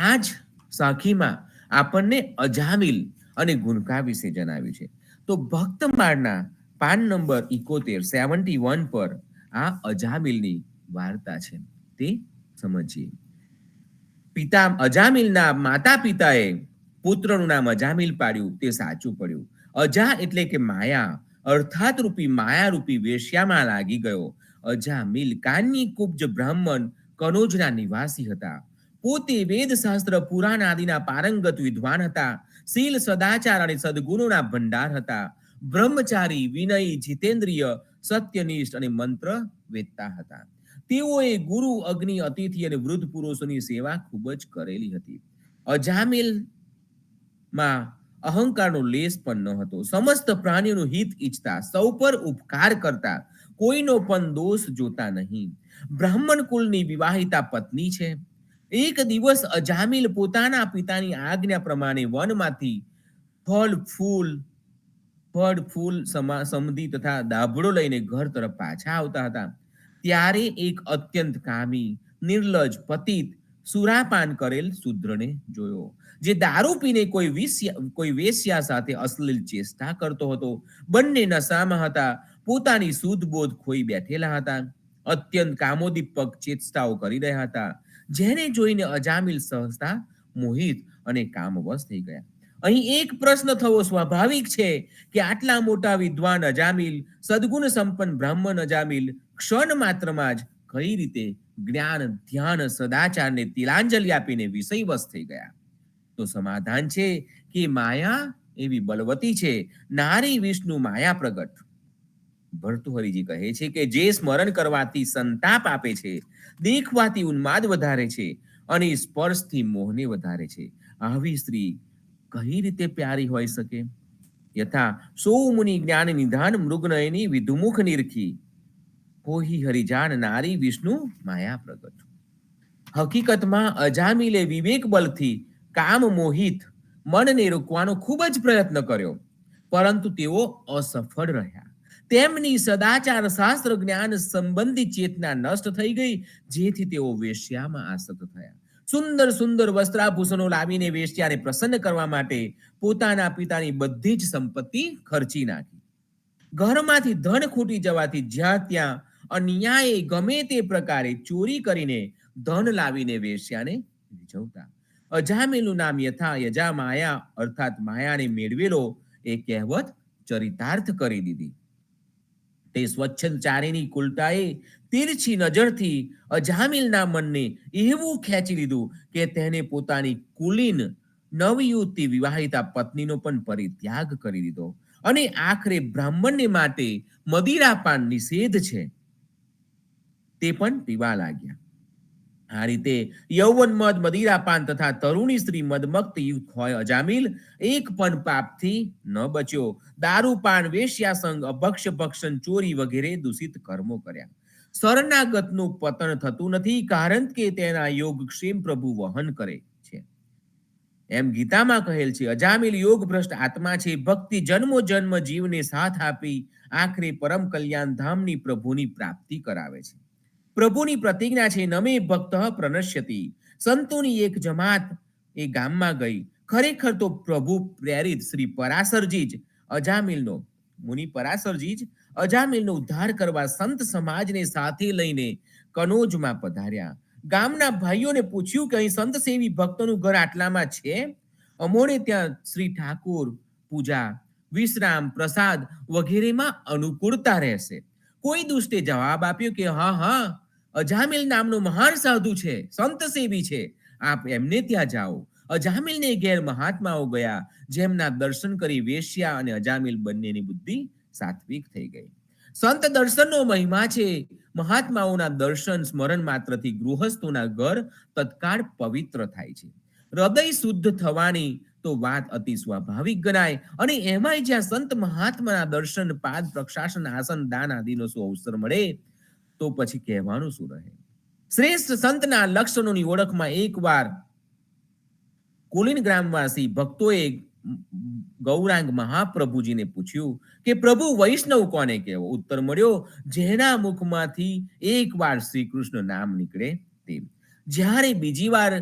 આ જ સાખીમાં આપણને અજામિલ અને ગુણકા વિશે જણાવ્યું છે. તો ભક્તમાળના પાન નંબર 71 પર આ અજામિલની વાર્તા છે, તે સમજીએ. અજામિલના માતા પિતાએ પુત્રનું નામ અજામિલ પાડ્યું તે સાચું પડ્યું. અજા એટલે કે માયા, અર્થાત રૂપી માયારૂપી વેશ્યામાં લાગી ગયો. અજામિલ કાન્યી કુબ્જ બ્રાહ્મણ કનોજના નિવાસી હતા. પોતે વેદ શાસ્ત્ર પુરાણ આદિના પારંગત વિદ્વાન હતા. શીલ સદાચાર અને સદગુણોના ભંડાર હતા. બ્રહ્મચારી, વિનયી, જીતેન્દ્રિય, સત્યનિષ્ઠ અને મંત્ર વેદતા હતા. તેઓએ ગુરુ, અગ્નિ, અતિથિ અને વૃદ્ધ પુરુષોની સેવા ખૂબ જ કરેલી હતી. અજામિલમાં અહંકારનો લેશ પણ ન હતો. સમસ્ત પ્રાણીઓનું હિત ઈચ્છતા, સૌ પર ઉપકાર કરતા, કોઈનો પણ દોષ જોતા નહીં. બ્રાહ્મણ કુલની વિવાહિતા પત્ની છે. એક દિવસ અજામિલ પોતાના પિતાની આજ્ઞા પ્રમાણે વનમાંથી ફળ ફૂલ સમધી તથા દાભડો લઈને ઘર તરફ પાછા આવતા હતા. ત્યારે એક અત્યંત કામી, નિર્લજ, પતિત, સુરાપાન કરેલ શૂદ્રને જોયો, જે દારૂ પીને કોઈ વેશ્યા સાથે અશ્લીલ ચેષ્ટા કરતો હતો. બંને નશામાં હતા, પોતાની શુદ્ધ બોધ ખોઈ બેઠેલા હતા, અત્યંત કામોદીપક ચેષ્ટાઓ કરી રહ્યા હતા. જેને જોઈને અજામિલ સહસા મોહિત અને કામવશ થઈ ગયા. અહીં એક પ્રશ્ન થવો સ્વાભાવિક છે કે આટલા મોટા વિદ્વાન અજામિલ, સદગુણ સંપન્ન બ્રાહ્મણ અજામિલ ક્ષણ માત્રમાં જ કઈ રીતે જ્ઞાન, ધ્યાન, સદાચારને તિલાંજલિ આપીને વિષયવશ થઈ ગયા? તો સમાધાન છે કે માયા એવી બલવતી છે. નારી વિષ્ણુ માયા પ્રગટ. ભર્તૃહરિજી કહે છે કે જે સ્મરણ કરવાથી સંતાપ આપે છે, દેખવાથી ઉન્માદ વધારે છે અને સ્પર્શથી મોહને વધારે છે, આવી સ્ત્રી કઈ રીતે પ્યારી હોઈ શકે? યથા સૌ મુનિ જ્ઞાન નિધાન મૃગનયની વિધુમુખ નિરખી, હોહી હરિજાન નારી વિષ્ણુ માયા પ્રગટ. હકીકતમાં અજામિલે વિવેક બલથી કામ મોહિત મનને રોકવાનો ખૂબ જ પ્રયત્ન કર્યો, પરંતુ તેઓ અસફળ રહ્યા. તેમની સદાચાર, શાસ્ત્ર, જ્ઞાન સંબંધી ચેતના નષ્ટ થઈ ગઈ, જેથી તેઓ વેશ્યામાં આસક્ત થયા. સુંદર વસ્ત્રાભૂષણો લાવીને વેશ્યાને પ્રસન્ન કરવા માટે પોતાના પિતાની બધી જ સંપત્તિ ખર્ચી નાખી. ઘરમાંથી ધન ખૂટી જવાથી જ્યાં ત્યાં અન્યાયે ગમે તે પ્રકારે ચોરી કરીને ધન લાવીને વેશ્યાને રીઝવતા. અજામિલનું નામ યજા માયા અર્થાત માયાને મેળવેલો એ કહેવત ચરિતાર્થ કરી દીધી. તે સ્વચ્છંદચારીની કુલટાએ તીરછી નજરથી અજામિલના મનને એવું ખેંચી લીધું કે તેને પોતાની કુલીન નવયુવતી વિવાહિતા પત્નીનો પણ પરિત્યાગ કરી દીધો અને આખરે બ્રાહ્મણને માટે મદિરાપાન નિષેધ છે તે પણ પીવા લાગ્યા. આ રીતે યૌવન મદ મદિરાપાન તથા તરુણી સ્ત્રી મદમક્ત યુક્ત હોય અજામિલ એક પણ પાપથી ન બચ્યો. દારૂપાન, વેશ્યાસંગ, અભક્ષ્ય ભક્ષણ, ચોરી વગેરે દૂષિત કર્મો કર્યા. શરણાગતનું પતન થતું નથી, કારણ કે તેના યોગક્ષેમ પ્રભુ વહન કરે છે. એમ ગીતામાં કહેલ છે, અજામિલ યોગ ભ્રષ્ટ આત્મા છે. ભક્તિ જન્મો જન્મ જીવને સાથ આપી આખરે પરમ કલ્યાણ ધામની પ્રભુની પ્રાપ્તિ કરાવે છે. પ્રભુની પ્રતિજ્ઞા છે, નમે ભક્ત પ્રનશ્યતિ. સંતોની એક જમાત એ ગામમાં ગઈ. ખરેખર તો પ્રભુ પ્રેરિત શ્રી પરાશરજી જ અજામિલનો મુનિ પરાશરજી જ અજામિલનો ઉદ્ધાર કરવા સંત સમાજને સાથે લઈને કનોજમાં પધાર્યા. ગામના ભાઈઓને પૂછ્યું કે અહીં સંત સેવી ભક્તોનું ઘર આટલામાં છે? અમોને ત્યાં શ્રી ઠાકુર પૂજા, વિશ્રામ, પ્રસાદ વગેરેમાં અનુકૂળતા રહેશે. કોઈ દુષ્ટે જવાબ આપ્યો કે હા હા, અજામિલ નામનો મહાન સાધુ છે, સંત સેવી છે, આપ એમને ત્યાં જાઓ. અજામિલને ઘેર મહાત્માઓ ગયા, જેમના દર્શન કરી વેશ્યા અને અજામિલ બંનેની બુદ્ધિ સાત્વિક થઈ ગઈ. સંત દર્શનનો મહિમા છે. મહાત્માઓના દર્શન સ્મરણ માત્રથી ગૃહસ્થોના ઘર તત્કાળ પવિત્ર થાય છે. હૃદય શુદ્ધ થવાની તો વાત અતિ સ્વાભાવિક ગણાય, અને એમાંય જ્યાં સંત મહાત્માના દર્શન, પાદ પ્રક્ષાસન, આસન, દાન આદિનો શું અવસર મળે તો પછી કહેવાનું શું રહે. શ્રેષ્ઠ સંતના લક્ષણોની ઓળખમાં એકવાર કુલીન ગ્રામવાસી ભક્તોએ ગૌરાંગ મહાપ્રભુજીને પૂછ્યું કે પ્રભુ વૈષ્ણવ કોને કહેવો? ઉત્તર મળ્યો, જેના મુખમાંથી એકવાર શ્રી કૃષ્ણ નામ નીકળે તે. જ્યારે બીજી વાર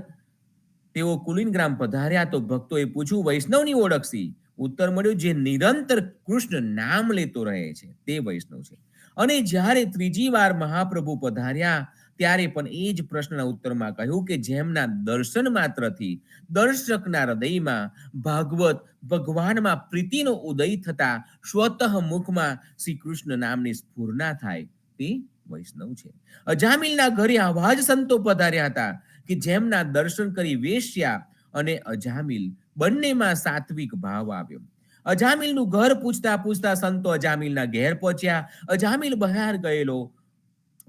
તેઓ કુલીન ગ્રામ પધાર્યા તો ભક્તોએ પૂછ્યું, વૈષ્ણવની ઓળખ શી? ઉત્તર મળ્યો, જે નિરંતર કૃષ્ણ નામ લેતો રહે છે તે વૈષ્ણવ છે. અને જ્યારે ત્રીજી વાર મહાપ્રભુ પધાર્યા ત્યારે પણ એ જ પ્રશ્નના ઉત્તરમાં કહ્યું કે જેમના દર્શન માત્રથી દર્શકના હૃદયમાં ભાગવત ભગવાનમાં પ્રીતિનો ઉદય થતા સ્વતઃ મુખમાં શ્રી કૃષ્ણ નામની સ્ફુરણા થાય તે વૈષ્ણવ છે. અજામિલના ઘરે આવા જ સંતો પધાર્યા હતા કે જેમના દર્શન કરી વેશ્યા અને અજામિલ બંનેમાં સાત્વિક ભાવ આવ્યો. અજામિલનું ઘર પૂછતા પૂછતા સંતો અજામિલના ઘેર પહોંચ્યા. અજામિલ બહાર ગયેલો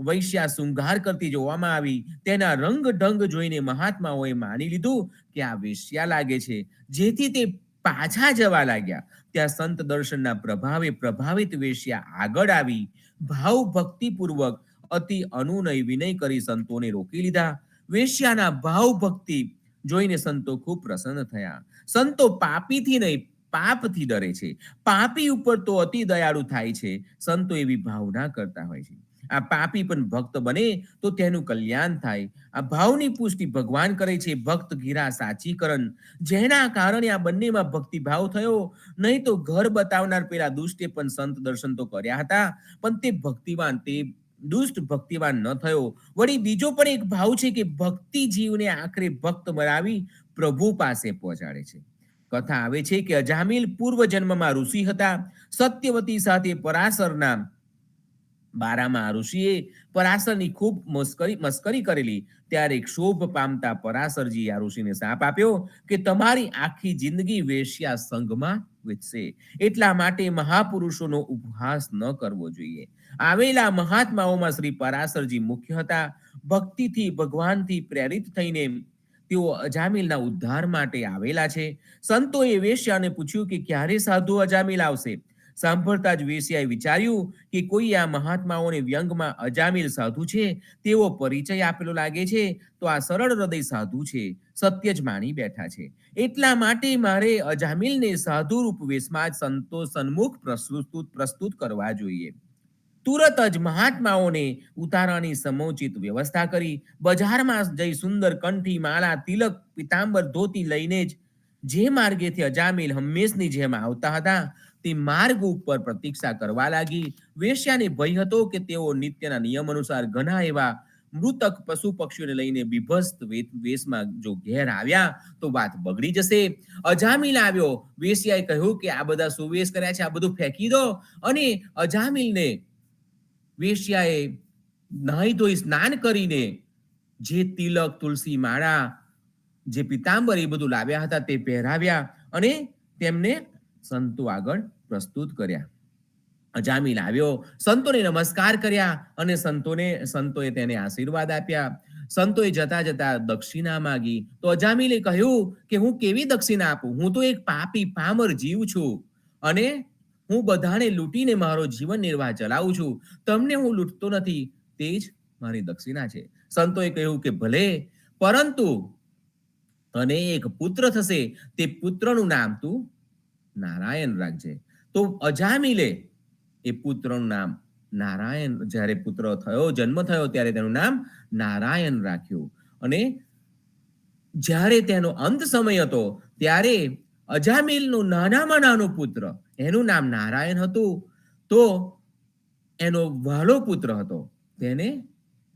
વૈશ્યા શૃંગાર કરતી જોવામાં આવી. તેના રંગ ઢંગ જોઈને મહાત્માઓએ માની લીધું કે આ વેશ્યા લાગે છે, જેથી તે પાછા જવા લાગ્યા. ત્યાં સંત દર્શનના પ્રભાવે પ્રભાવિત વેશ્યા આગળ આવી ભાવ ભક્તિપૂર્વક અતિ અનુનય વિનય કરી સંતોને રોકી લીધા. વેશ્યાના ભાવ ભક્તિ જોઈને સંતો ખૂબ પ્રસન્ન થયા. સંતો પાપીથી નહીં પાપથી ડરે છે. પાપી ઉપર તો અતિ દયાળુ થાય છે. સંતો એવી ભાવના કરતા હોય છે. આ પાપી પણ ભક્ત બને તો તેનું કલ્યાણ થાય. આ ભાવની પુષ્ટિ ભગવાન કરે છે. ભક્ત ગીરા સાચીકરણ, જેના કારણે આ બંનેમાં ભક્તિ ભાવ થયો. નહીં તો ઘર બતાવનાર પેલા દુષ્ટે પણ સંત દર્શન તો કર્યા હતા, પણ તે ભક્તિવાન તે દુષ્ટ ભક્તિવાન ન થયો. વળી બીજો પણ એક ભાવ છે કે ભક્તિ જીવને આખરે ભક્ત બનાવી પ્રભુ પાસે પહોંચાડે છે. કથા આવે છે કે અજામિલ પૂર્વ જન્મમાં ઋષિ હતા. સત્યવતી સાથે પરાશરના બારામાં ઋષિએ પરાશરની ખૂબ મસ્કરી કરેલી. ત્યારે ક્ષોભ પામતા પરાશરજી આ ઋષિને શાપ આપ્યો કે તમારી આખી જિંદગી વેશ્યા સંઘમાં વીતશે, એટલા માટે મહાપુરુષોનો ઉપહાસ ન કરવો જોઈએ. આવેલા મહાત્માઓમાં શ્રી પરાશરજી મુખ્ય હતા. ભક્તિથી ભગવાનથી પ્રેરિત થઈને તેઓ અજામિલના ઉદ્ધાર માટે આવેલા છે. સંતોએ વેશ્યાને પૂછ્યું કે ક્યારે સાધુ અજામિલ આવશે? સાંભળતા જ વેશ્યાએ વિચાર્યું કે કોઈ આ મહાત્માઓને વ્યંગમાં અજામિલ સાધુ છે તેવો પરિચય આપેલો લાગે છે, તો આ સરળ હૃદય સાધુ છે, સત્ય જ માની બેઠા છે. એટલા માટે મારે અજામિલને સાધુ રૂપ વેશમાં જ સંતો સન્મુખ પ્રસ્તુત કરવા જોઈએ. તુરત જ મહાત્માઓને ઉતારવાની સમોચિત વ્યવસ્થા કરી. બજારમાં જઈ સુંદર કંઠી, માળા, તિલક, પિતાંબર, ધોતી લઈને જ જે માર્ગેથી અજામિલ હંમેશની જેમ આવતા હતા તે માર્ગ ઉપર પ્રતીક્ષા કરવા લાગી. વેશ્યાને ભય હતો કે તેઓ નિત્યના નિયમ અનુસાર ઘણા એવા મૃતક પશુ પક્ષીઓને લઈને બીભત્સ વેશમાં જો ઘેર આવ્યા તો વાત બગડી જશે. અજામિલ આવ્યો. વેશ્યાએ કહ્યું કે આ બધા સુવેશ કર્યા છે, આ બધું ફેંકી દો. અને અજામિલને વેશ્યાએ નાહી ધોઈ સ્નાન કરીને જે તિલક, તુલસી માળા, જે પિતાંબર એ બધું લાવ્યા હતા તે પહેરાવ્યા અને તેમને સંતો આગળ પ્રસ્તુત કર્યા. અજામિલ આવ્યો, સંતોને નમસ્કાર કર્યા અને સંતોએ તેને આશીર્વાદ આપ્યા. સંતોએ જતા જતા દક્ષિણા માંગી તો અજામિલે કહ્યું કે હું કેવી દક્ષિણા આપું? હું તો એક પાપી પામર જીવ છું અને હું બધાને લૂંટીને મારો જીવન નિર્વાહ ચલાવું છું. તમને હું લૂંટતો નથી, તે જ મારી દક્ષિણા છે. સંતોએ કહ્યું કે ભલે, પરંતુ તને એક પુત્ર થશે, તે પુત્રનું નામ તું નારાયણ રાખજે. તો અજામિલે એ પુત્રનું નામ નારાયણ, જ્યારે પુત્ર થયો, જન્મ થયો ત્યારે તેનું નામ નારાયણ રાખ્યું. અને જ્યારે તેનો અંત સમય હતો ત્યારે અજામિલનો નાનામાં નાનો પુત્ર, એનું નામ નારાયણ હતું. તો એનો વહાલો પુત્ર હતો, તેને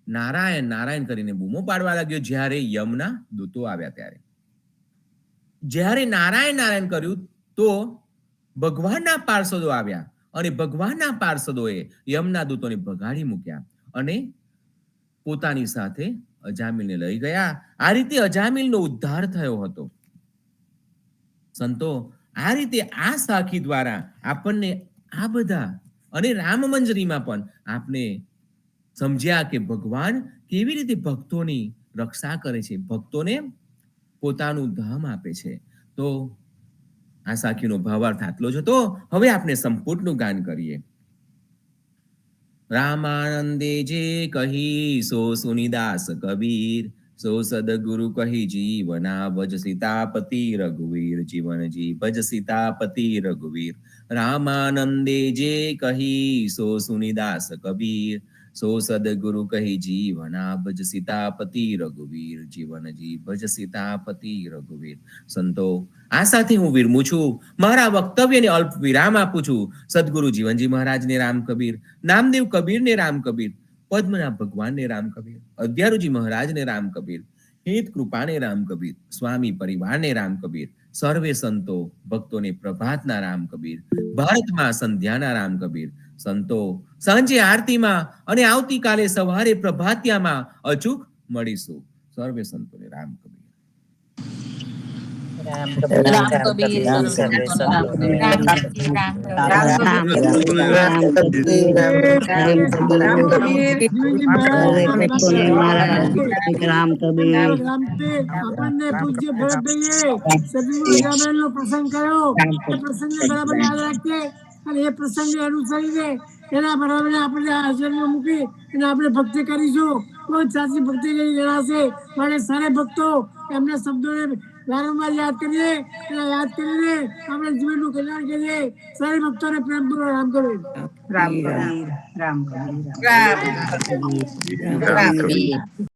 નારાયણ નારાયણ કરીને બૂમો પાડવા લાગ્યો જ્યારે યમના દૂતો આવ્યા ત્યારે. જ્યારે નારાયણ નારાયણ કર્યું તો ભગવાનના પાર્ષદો આવ્યા અને ભગવાનના પાર્ષદોએ યમના દૂતોને ભગાડી મૂક્યા અને પોતાની સાથે અજામિલને લઈ ગયા. આ રીતે અજામિલનો ઉદ્ધાર થયો હતો. સંતો, આ રીતે આ સાખી દ્વારા આપણને આ બધા અને રામ મંજરીમાં પણ આપણે સમજ્યા કે ભગવાન કેવી રીતે ભક્તોની રક્ષા કરે છે, ભક્તોને પોતાનું ધામ આપે છે. તો આ સાખીનો ભાવાર્થ આટલો જ હતો. હવે આપણે સંપૂર્ણનું ગાન કરીએ. રામાનંદે જે કહી સો સુનિદાસ કબીર, સો સદગુરુ કહી જીવના ભજ સીતાપતિ રઘુવીર, જીવન જી ભજ સીતાપતિ રઘુવીર. રામાનંદે જે કહી સો સુનિદાસ કબીર, સો સદગુરુ કહી જીવના ભજ સીતાપતિ રઘુવીર, જીવન જી ભજ સીતાપતિ રઘુવીર. સંતો, આ સાથે હું વિરમું છું. મારા વક્તવ્યને અલ્પ વિરામ આપું છું. સદગુરુ જીવનજી મહારાજને રામ કબીર, નામદેવ કબીરને રામ કબીર, પદ્મનાભ ભગવાનને રામ કબીર, અધ્યારુજી મહારાજને રામ કબીર, હેત કૃપાને રામ કબીર, સ્વામી પરિવારને રામ કબીર, સર્વે સંતો ભક્તોને પ્રભાતના રામ કબીર, ભારતમાં સંધ્યાના રામ કબીર. સંતો, સાંજે આરતીમાં અને આવતીકાલે સવારે પ્રભાતિયામાં અચૂક મળીશું. સર્વે સંતોને રામ કબીર. રામ કબીર, રામ કબીર, રામ સર્વે સંતોને રામ કબીર. રામ કબીર, રામ કબીર, રામ કબીર, રામ કબીર. આપણને પૂજ્ય ભરતભાઈએ સદગુરુ રામાયણનો પ્રસંગ કર્યો. એ પ્રસંગને બરાબર યાદ રાખીએ અને એ પ્રસંગને અનુસરીને એના બરાબર આપણે આચરણમાં મૂકી અને આપણે ભક્તિ કરીશું. કોઈ સાચી ભક્તિ કરી જણાશે. માટે સારા ભક્તો એમના શબ્દોને વારંવાર યાદ કરીએ અને યાદ કરીને આપણે જીવનનું કલ્યાણ કરીએ. સારા ભક્તોને પ્રેમપૂર્વક રામ કબીર. રામ કબીર, રામ કબીર, રામ કબીર, રામ કબીર.